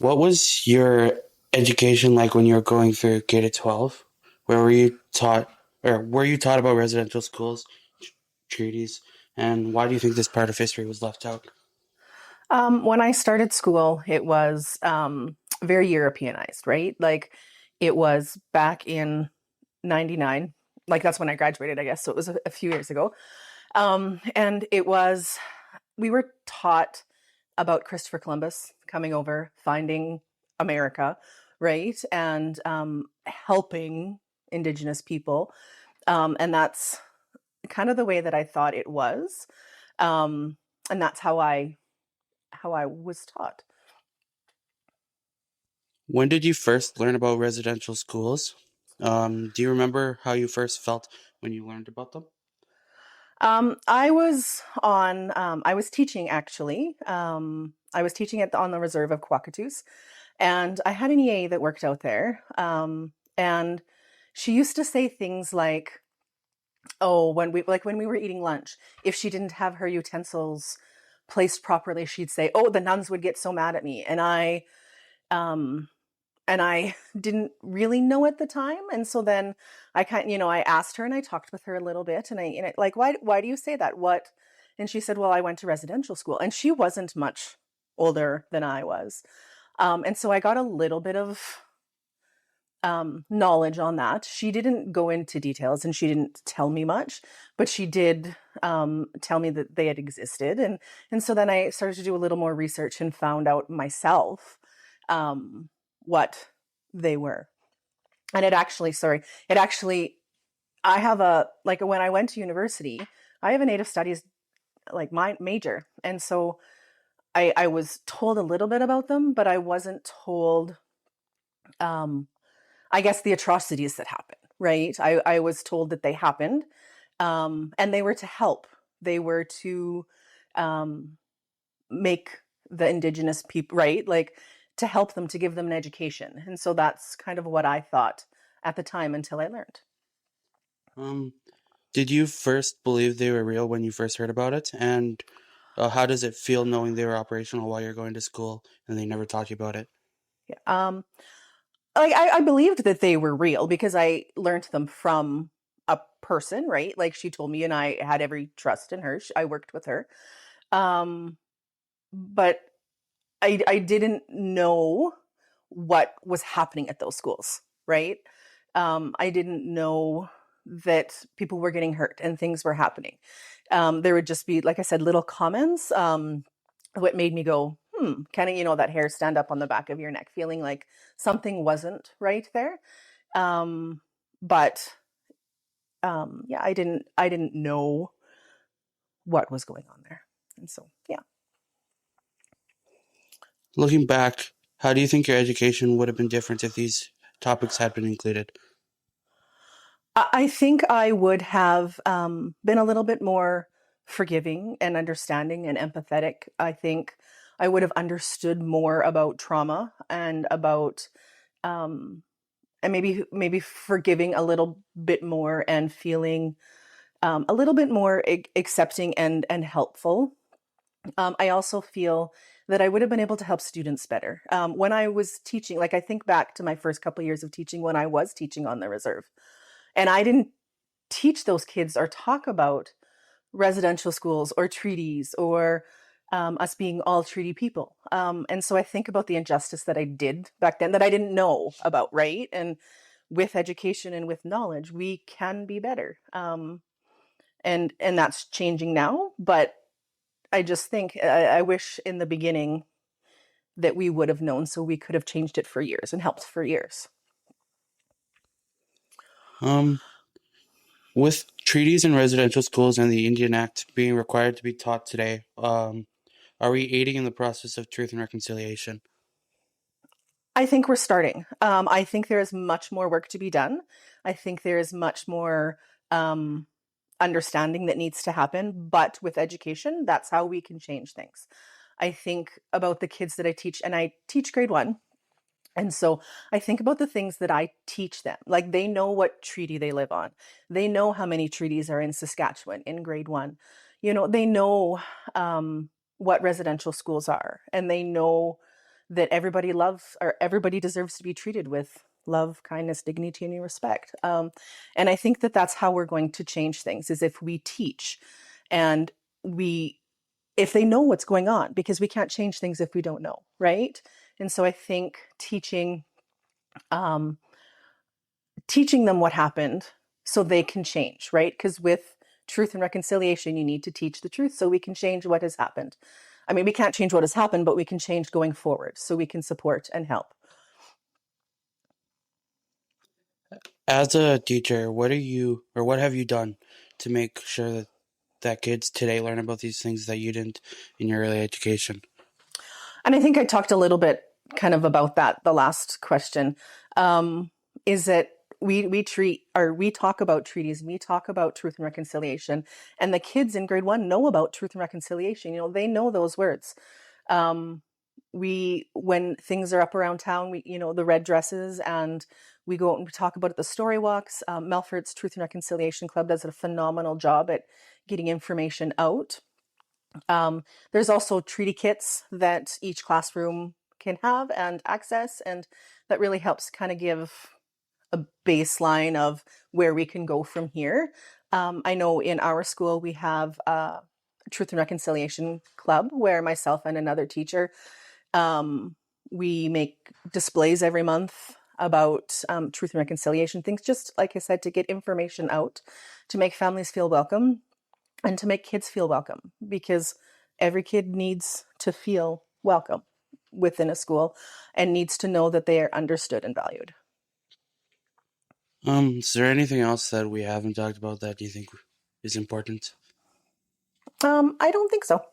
What was your education like when you were going through K to 12? Where were you taught, or were you taught about residential schools, treaties, and why do you think this part of history was left out? When I started school, it was very Europeanized, right? Like it was back in 99. Like that's when I graduated, I guess. So it was a few years ago. And we were taught about Christopher Columbus coming over, finding America, right? And helping Indigenous people. And that's kind of the way that I thought it was. Um, and that's how I was taught. When did you first learn about residential schools? Do you remember how you first felt when you learned about them? I was teaching actually. I was teaching on the reserve of Quakatus, and I had an EA that worked out there. And she used to say things like, "Oh, when we were eating lunch, if she didn't have her utensils placed properly, she'd say, "Oh, the nuns would get so mad at me." Um, and I didn't really know at the time. And so then I asked her and I talked with her a little bit and like, why do you say that? What? And she said, well, I went to residential school, and she wasn't much older than I was. And so I got a little bit of knowledge on that. She didn't go into details and she didn't tell me much, but she did tell me that they had existed. And so then I started to do a little more research and found out myself what they were. And it actually, I have when I went to university, I have a Native Studies like my major. And so I was told a little bit about them, but I wasn't told, um, I guess, the atrocities that happen, right? I was told that they happened, and they were to help. They were to um, make the Indigenous people, right? Like to help them, to give them an education. And so that's kind of what I thought at the time until I learned. Um, did you first believe they were real when you first heard about it? And how does it feel knowing they were operational while you're going to school and they never taught you about it? Yeah. I believed that they were real because I learned them from a person, right? Like she told me, and I had every trust in her. I worked with her. Um, but I didn't know what was happening at those schools, right? I didn't know that people were getting hurt and things were happening. There would just be, like I said, little comments. What made me go, kind of, that hair stand up on the back of your neck, feeling like something wasn't right there. Um, but yeah, I didn't know what was going on there, and so yeah. Looking back, how do you think your education would have been different if these topics had been included? I think I would have been a little bit more forgiving and understanding and empathetic. I think I would have understood more about trauma and about um, and maybe forgiving a little bit more and feeling a little bit more accepting and helpful. I also feel that I would have been able to help students better. When I was teaching, like I think back to my first couple of years of teaching when I was teaching on the reserve, and I didn't teach those kids or talk about residential schools or treaties or us being all treaty people. And so I think about the injustice that I did back then that I didn't know about, right? And with education and with knowledge, we can be better. And that's changing now. But I just think I wish in the beginning that we would have known so we could have changed it for years and helped for years. Um, with treaties and residential schools and the Indian Act being required to be taught today, are we aiding in the process of truth and reconciliation? I think we're starting. I think there is much more work to be done. I think there is much more um, understanding that needs to happen. But with education, that's how we can change things. I think about the kids that I teach, and I teach grade one. And so I think about the things that I teach them. Like they know what treaty they live on. They know how many treaties are in Saskatchewan in grade one. They know what residential schools are, and they know that everybody loves, or everybody deserves to be treated with love, kindness, dignity, and respect. And I think that that's how we're going to change things, is if we teach and we if they know what's going on, because we can't change things if we don't know, right? And so I think um, teaching them what happened so they can change, right? Because with truth and reconciliation, you need to teach the truth so we can change what has happened. I mean, we can't change what has happened, but we can change going forward so we can support and help. As a teacher, what have you done to make sure that kids today learn about these things that you didn't in your early education? And I think I talked a little bit kind of about that the last question. Is that we talk about treaties, we talk about truth and reconciliation, and the kids in grade 1 know about truth and reconciliation. They know those words. We When things are up around town, the red dresses, and we go out and we talk about it at the story walks. Melfort's Truth and Reconciliation Club does a phenomenal job at getting information out. There's also treaty kits that each classroom can have and access, and that really helps kind of give a baseline of where we can go from here. I know in our school we have a Truth and Reconciliation Club where myself and another teacher, we make displays every month about truth and reconciliation things, just like I said, to get information out, to make families feel welcome, and to make kids feel welcome, because every kid needs to feel welcome within a school and needs to know that they are understood and valued. Is there anything else that we haven't talked about that you think is important? I don't think so.